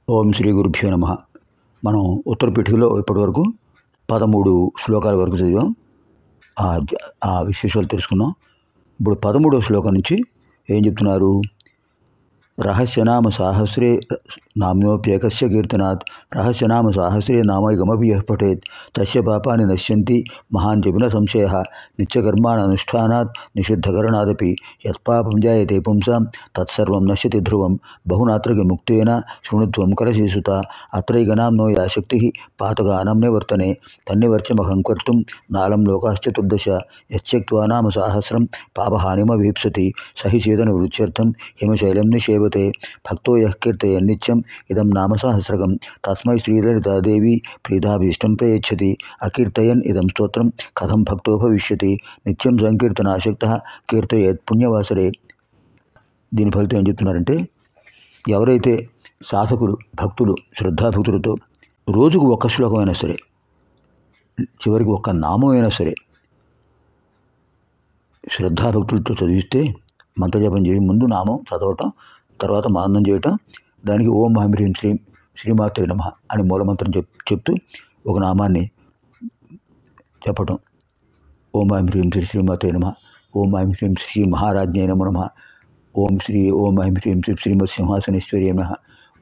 ఓం శ్రీ గురుభ్యో నమః. మనం ఉత్తర పీఠికలో ఇప్పటివరకు 13 శ్లోకాల వరకు చదివాం. ఆ విశేషాలు తెలుసుకున్నాం. ఇప్పుడు 13వ శ్లోకం నుంచి ఏం చెప్తున్నారు? రహస్యనామ సాహస్రే నామ్నోప్యేకస్య కీర్తనాత్ రహస్యనామ సాహస్రే నామైకమపి యః పఠేత్ తస్య పాపాని నశ్యంతి మహాన్ జపిన సంశయః నిత్యకర్మాణనుష్ఠానాత్ నిషిద్ధకరణాదపి యత్పాపం జాయతే పుంసాం తత్సర్వం నశ్యతి ధ్రువం బహునాత్రకి ముక్తేన శృణుత్వం కరశీసుత అత్రైకనామ్నో యా శక్తి పాతకానం నివర్తనే తన్నివర్చమహం కర్తుం నాలం లోకాశ్చతుర్దశ యశ్చక్త్వా నామ సాహస్రం పాపహానిమభీప్సతి సహి చేదన వృత్యర్థం హిమశైలం నిషేవ భక్తో యః కీర్తయన్ నిత్యం ఇదం నామ సహస్రకం తస్మై శ్రీలలితాదేవి ప్రీతాభీష్టం ప్రయచ్చతి అకీర్తయన్ ఇదం స్తోత్రం కథం భక్తో భవిష్యతి నిత్యం సంకీర్తనాశక్తః కీర్తయేత్ పుణ్యవాసరే. దీని ఫలితం ఏం చెప్తున్నారంటే, ఎవరైతే సాధకులు భక్తులు శ్రద్ధాభక్తులతో రోజుకు ఒక్క శ్లోకమైనా సరే, చివరికి ఒక్క నామమైనా సరే శ్రద్ధాభక్తులతో చదివిస్తే, మంత్రజపం చేసి ముందు నామం చదవటం, తర్వాత మానం చేయటం, దానికి ఓం హ్రీం హ్రీం శ్రీం శ్రీమాత్రే నమః అని మూలమంత్రం చెప్తూ ఒక నామాన్ని చెప్పటం. ఓం హ్రీం హ్రీం శ్రీ శ్రీమాత్రే నమః, ఓం హ్రీం హ్రీం శ్రీ మహారాజ్ఞే నమో నమః, ఓం హ్రీం హ్రీం శ్రీ శ్రీమత్ సింహాసనేశ్వర్యే నమః,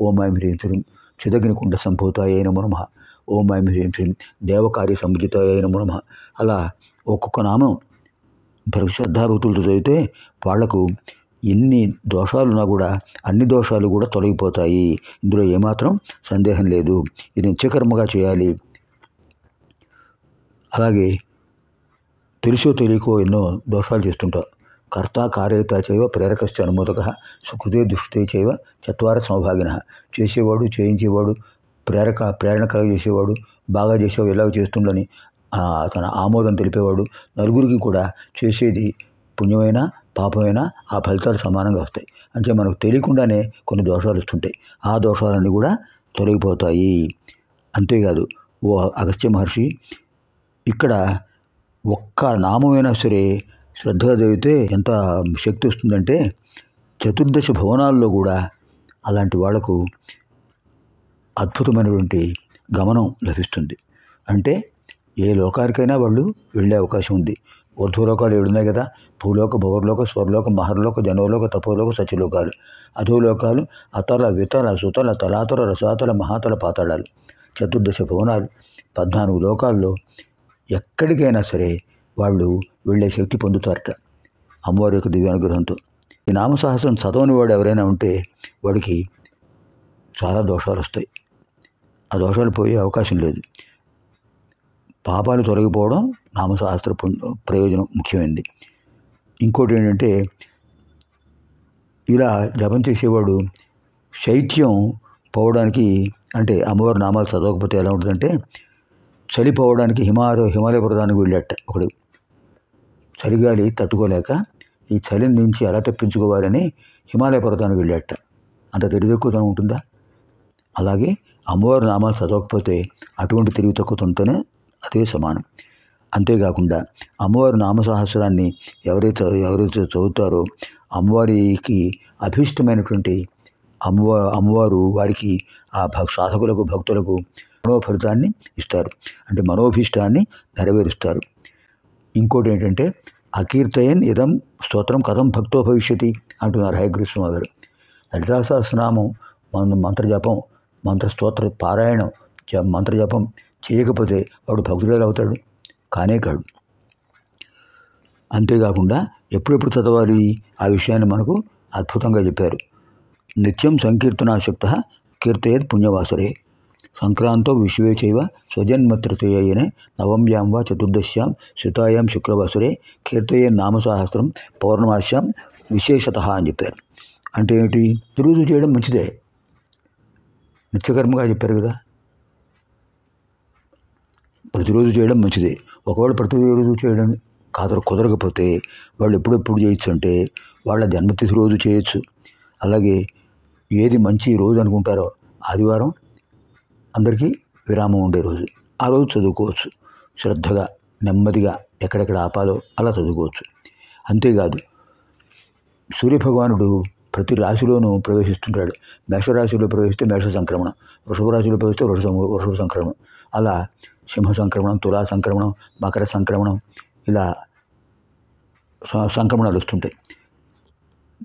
ఓం హ్రీం హ్రీం శ్రీం చిదగ్నికుండ సంభూతాయ నమో నమః, ఓం హ్రీం హ్రీం శ్రీం దేవకార్య సంభుజితాయ నమో నమః. అలా ఒక్కొక్క నామం శ్రద్ధాభక్తులతో చదివితే వాళ్లకు ఎన్ని దోషాలున్నా కూడా అన్ని దోషాలు కూడా తొలగిపోతాయి. ఇందులో ఏమాత్రం సందేహం లేదు. ఇది నిత్యకర్మగా చేయాలి. అలాగే తెలుసో తెలియకో ఎన్నో దోషాలు చేస్తుంటాం. కర్త కార్యత చైవ ప్రేరకశ్చ అనుమోదక సుకృతే దుష్టే చైవ చత్వార సౌభాగిన. చేసేవాడు, చేయించేవాడు, ప్రేరణ కలగజేసేవాడు, బాగా చేసేవాడు ఎలాగ చేస్తుండని తన ఆమోదం తెలిపేవాడు, నలుగురికి కూడా చేసేది పుణ్యమైనా పాపమైనా ఆ ఫలితాలు సమానంగా వస్తాయి. అంటే మనకు తెలియకుండానే కొన్ని దోషాలు వస్తుంటాయి. ఆ దోషాలన్నీ కూడా తొలగిపోతాయి. అంతేకాదు, ఓ అగస్త్య మహర్షి, ఇక్కడ ఒక్క నామమైనా సరే శ్రద్ధగా చదివితే ఎంత శక్తి వస్తుందంటే, చతుర్దశ భువనాల్లో కూడా అలాంటి వాళ్లకు అద్భుతమైనటువంటి గమనం లభిస్తుంది. అంటే ఏ లోకానికైనా వాళ్ళు వెళ్ళే అవకాశం ఉంది. ఊర్ధ్వలోకాలు 7 ఉన్నాయి కదా, భూలోక, భువర్లోక, స్వర్లోక, మహర్లోక, జనోలోక, తపోలోక, సత్యలోకాలు. అధోలోకాలు అతల, వితల, సుతల, తలాతల, రసాతల, మహాతల, పాతాళాలు. చతుర్దశ భువనాలు, 14 లోకాల్లో ఎక్కడికైనా సరే వాళ్ళు వెళ్ళే శక్తి పొందుతారట అమ్మవారి యొక్క దివ్యానుగ్రహంతో. ఈ నామసహస్రం చదవని వాడు ఎవరైనా ఉంటే వాడికి చాలా దోషాలు వస్తాయి. ఆ దోషాలు పోయే అవకాశం లేదు. పాపాలు తొలగిపోవడం నామశాస్త్ర ప్రయోజనం ముఖ్యమైనది. ఇంకోటి ఏంటంటే, ఇలా జపం చేసేవాడు శైత్యం పోవడానికి, అంటే అమ్మవారి నామాలు చదవకపోతే ఎలా ఉంటుందంటే, చలి పోవడానికి హిమాలయ పర్వతానికి వెళ్ళాట ఒకడు. చలిగాలి తట్టుకోలేక ఈ చలి నుంచి ఎలా తప్పించుకోవాలని హిమాలయ పర్వతానికి వెళ్ళాట. అంత తెలివి తక్కువతనం ఉంటుందా? అలాగే అమ్మవారి నామాలు చదవకపోతే అటువంటి తెలివి తక్కువతనంతోనే అదే సమానం. అంతేకాకుండా అమ్మవారి నామసహస్రాన్ని ఎవరైతే చదువుతారో అమ్మవారికి అభీష్టమైనటువంటి అమ్మవారు వారికి ఆ సాధకులకు, భక్తులకు మనోఫలితాన్ని ఇస్తారు. అంటే మనోభీష్టాన్ని నెరవేరుస్తారు. ఇంకోటి ఏంటంటే, అకీర్తయన్ ఇదం స్తోత్రం కథం భక్తో భవిష్యతి అంటున్నారు హయగ్రీస్వామి గారు. లలితా సహస్రనామం మంత్రజపం, మంత్రస్తోత్ర పారాయణం, మంత్రజపం చేయకపోతే వాడు భక్తుడు ఎలా అవుతాడు? కానే కాడు. అంతేకాకుండా ఎప్పుడెప్పుడు చదవాలి ఆ విషయాన్ని మనకు అద్భుతంగా చెప్పారు. నిత్యం సంకీర్తనాశక్తః కీర్తయేత్ పుణ్యవాసరే సంక్రాంతో విశ్వే చైవ స్వజన్మతృతీయనే నవమ్యాం వా చతుర్దశ్యాం శుతాయాం శుక్రవాసరే కీర్తయేన్ నామసహస్రం పౌర్ణమాస్యాం విశేషతః అని చెప్పారు. అంటే ఏమిటి? రోజు చేయడం మంచిదే, నిత్యకర్మగా చెప్పారు కదా. ప్రతిరోజు చేయడం మంచిదే. ఒకవేళ ప్రతిరోజు చేయడం కుదరకపోతే వాళ్ళు ఎప్పుడెప్పుడు చేయొచ్చు అంటే, వాళ్ళ జన్మతిథి రోజు చేయొచ్చు. అలాగే ఏది మంచి రోజు అనుకుంటారో, ఆదివారం అందరికీ విరామం ఉండే రోజు, ఆ రోజు చదువుకోవచ్చు. శ్రద్ధగా నెమ్మదిగా ఎక్కడెక్కడ ఆపాలో అలా చదువుకోవచ్చు. అంతేకాదు, సూర్యభగవానుడు ప్రతి రాశిలోనూ ప్రవేశిస్తుంటాడు. మేషరాశిలో ప్రవేశిస్తే మేష సంక్రమణం, వృషభ రాశిలో ప్రవేశిస్తే వృషభ సంక్రమణం, అలా సింహ సంక్రమణం, తులా సంక్రమణం, మకర సంక్రమణం, ఇలా సంక్రమణాలు వస్తుంటాయి.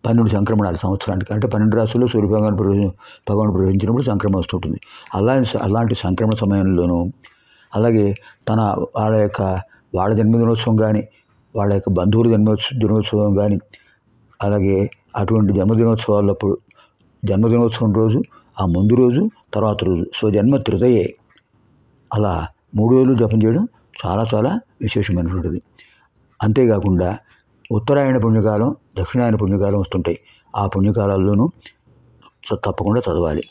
12 సంక్రమణాలు సంవత్సరానికి. అంటే 12 రాశుల్లో సూర్య భగవాన్ ప్రవేశించినప్పుడు సంక్రమణం వస్తుంటుంది. అలాంటి సంక్రమణ సమయంలోనూ అలాగే వాళ్ళ జన్మదినోత్సవం కానీ, వాళ్ళ యొక్క బంధువుల దినోత్సవం కానీ, అలాగే అటువంటి జన్మదినోత్సవం రోజు, ఆ ముందు రోజు, తర్వాత రోజు, స్వజన్మ తృతయే, అలా 3 రోజులు జపం చేయడం చాలా చాలా విశేషమైనటువంటిది. అంతేకాకుండా ఉత్తరాయణ పుణ్యకాలం, దక్షిణాయన పుణ్యకాలం వస్తుంటాయి. ఆ పుణ్యకాలాల్లోనూ తప్పకుండా చదవాలి.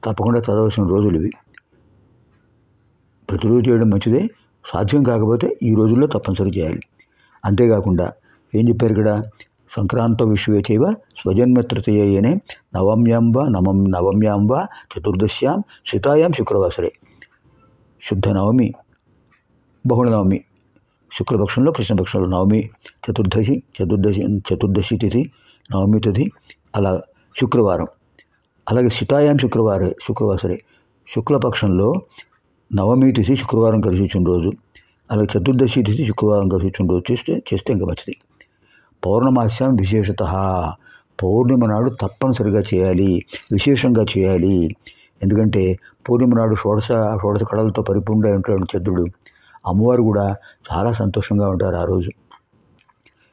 తప్పకుండా చదవాల్సిన రోజులు ఇవి. ప్రతిరోజు చేయడం మంచిదే, సాధ్యం కాకపోతే ఈ రోజుల్లో తప్పనిసరి చేయాలి. అంతేకాకుండా ఏం చెప్పారు ఇక్కడ, సంక్రాంత విశ్వే చైవ స్వజన్మ తృతీయనే నవమ్యాం వా చతుర్దశ్యాం శితాయాం శుక్రవాసరే. శుద్ధ నవమి, బహుళ నవమి, శుక్లపక్షంలో కృష్ణపక్షంలో నవమి, చతుర్దశి తిథి, నవమి తిథి, అలా శుక్రవారం. అలాగే శితాయాం శుక్రవాసరే, శుక్లపక్షంలో నవమి తిథి శుక్రవారం కలిసి వచ్చిన రోజు, అలాగే చతుర్దశి తిథి శుక్రవారం కలిసి వచ్చిన రోజు చేస్తే ఇంకా మంచిది. పౌర్ణమాస్యం విశేషత, పౌర్ణిమ నాడు తప్పనిసరిగా చేయాలి, విశేషంగా చేయాలి. ఎందుకంటే పూర్ణిమ నాడు షోడశ కళలతో పరిపూర్ణంగా ఉంటాడు చంద్రుడు. అమ్మవారు కూడా చాలా సంతోషంగా ఉంటారు ఆ రోజు.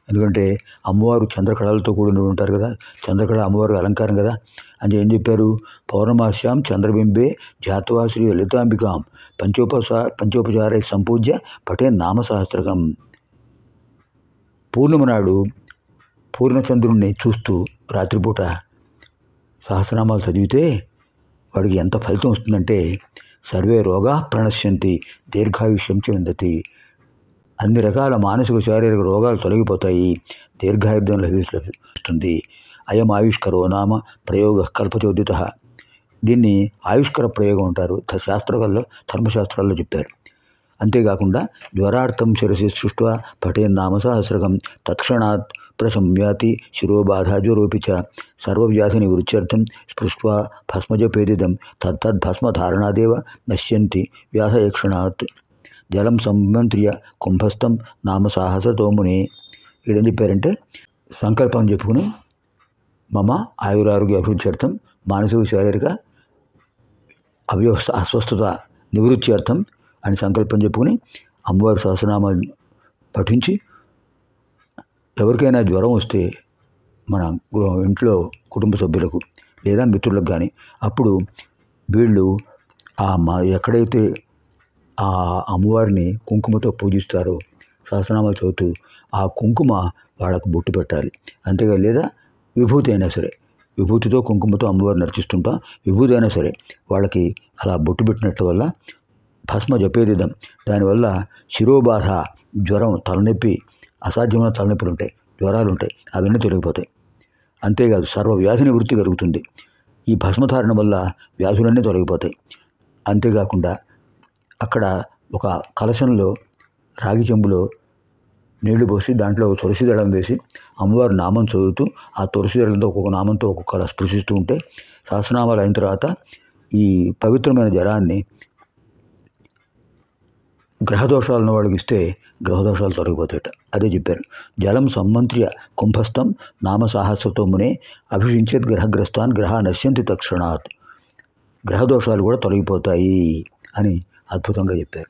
ఎందుకంటే అమ్మవారు చంద్రకళలతో కూడి ఉంటారు కదా, చంద్రకళ అమ్మవారు అలంకారం కదా. అని ఏం చెప్పారు, పౌర్ణమాస్యాం చంద్రబింబే జాత్వా శ్రీ లలితాంబికాం పంచోపచారై సంపూజ్య పఠే నామసహస్రకం. పూర్ణిమ నాడు పూర్ణచంద్రుణ్ణి చూస్తూ రాత్రిపూట సహస్రనామాలు చదివితే వాడికి ఎంత ఫలితం వస్తుందంటే, సర్వే రోగా ప్రణశ్యంతి దీర్ఘాయుష్యం చ విందతి. అన్ని రకాల మానసిక శారీరక రోగాలు తొలగిపోతాయి, దీర్ఘాయుర్ధం లభిస్తుంది. అయం ఆయుష్కరో నామ ప్రయోగ కల్పచోదిత. దీన్ని ఆయుష్కర ప్రయోగం అంటారు, ధర్మశాస్త్రాల్లో చెప్పారు. అంతేకాకుండా జ్వరార్థం శిరసి సృష్ట్వా పఠేన్నామ సహస్రకం తత్క్షణాత్ ప్రశమ్యాతి శిరోబాధ జ్వరోపి చ సర్వవ్యాధి నివృత్త్యర్థం స్పృష్ట్వా భస్మజపేదిదం తద్భస్మధారణాదేవ నశ్యంతి వ్యాధయక్షణాత్. జలం సంమంత్ర్య కుంభస్థం నామ సాహసతో మునే. ఈడేం చెప్పారంటే, సంకల్పం చెప్పుకుని మమ ఆయురారోగ్య అభివృద్ధ్యర్థం మానసిక శారీరక అస్వస్థత నివృత్త్యర్థం అని సంకల్పం చెప్పుకుని అమ్మవారి సహస్రనామాలు పఠించి, ఎవరికైనా జ్వరం వస్తే మన ఇంట్లో కుటుంబ సభ్యులకు లేదా మిత్రులకు కానీ, అప్పుడు వీళ్ళు ఎక్కడైతే ఆ అమ్మవారిని కుంకుమతో పూజిస్తారో, సహస్రనామాలు చదువుతూ ఆ కుంకుమ వాళ్ళకు బొట్టు పెట్టాలి. అంతేగా, లేదా విభూతి అయినా సరే, విభూతితో కుంకుమతో అమ్మవారిని అర్చిస్తుంటాం, విభూతి అయినా సరే వాళ్ళకి అలా బొట్టు పెట్టినట్టు వల్ల భస్మ జపేదిదం, దానివల్ల శిరోబాధ, జ్వరం, తలనొప్పి, అసాధ్యమైన తలనొప్పులు ఉంటాయి, జ్వరాలు ఉంటాయి, అవన్నీ తొలగిపోతాయి. అంతేకాదు సర్వ వ్యాధి నివృత్తి కలుగుతుంది. ఈ భస్మధారణ వల్ల వ్యాధులన్నీ తొలగిపోతాయి. అంతేకాకుండా అక్కడ ఒక కలశంలో రాగి చెంబులో నీళ్లు పోసి దాంట్లో తులసి దళం వేసి అమ్మవారి నామం చదువుతూ ఆ తులసి దళంతో ఒక్కొక్క నామంతో ఒక్కొక్కలా స్పృశిస్తూ ఉంటే, సహస్రనామాలు అయిన తర్వాత ఈ పవిత్రమైన జలాన్ని గ్రహదోషాలను వాళ్ళకి ఇస్తే గ్రహదోషాలు తొలగిపోతాయట. అదే చెప్పారు. జలం సంమంత్ర్య కుంభస్థం నామ సాహసతో మునే అభిషించేత్ గ్రహగ్రస్తాన్ గ్రహ నశ్యంతి తక్షణాత్. గ్రహదోషాలు కూడా తొలగిపోతాయి అని అద్భుతంగా చెప్పారు.